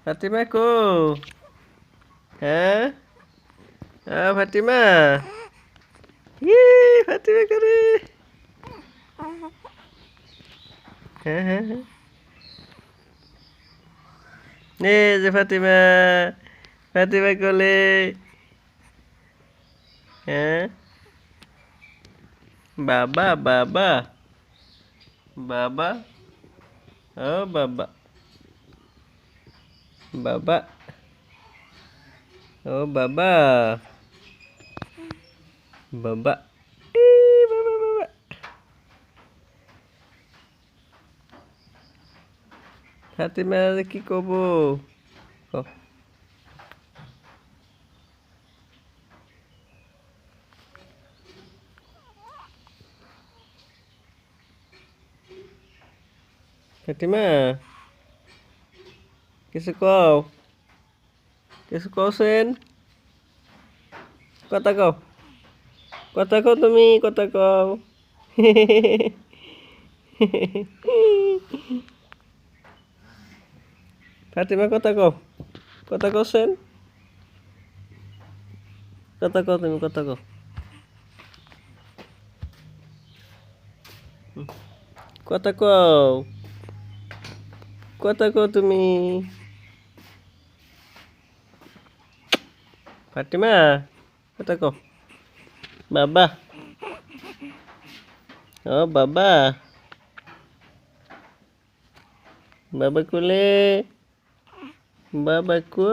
Fatima ko. হ্যাঁ ফাতিমা ফাতিমা করে হ্যাঁ যে ফাতিমা ফাতিমা কোলে হ্যাঁ বাবা বাবা বাবা ও বাবা বাবা ও বাবা বাবা বাবা বাবা ফাতিমা কি কব ফাতিমা কিছু কও কিছু কওছেন কথা কও তুমি কথা কও ফাতিমা কথা কওছেন কথা কও তুমি কথা কও তুমি ফাতিমা কথা কও বাবা ও বাবা বাবা কোলে বাবা কো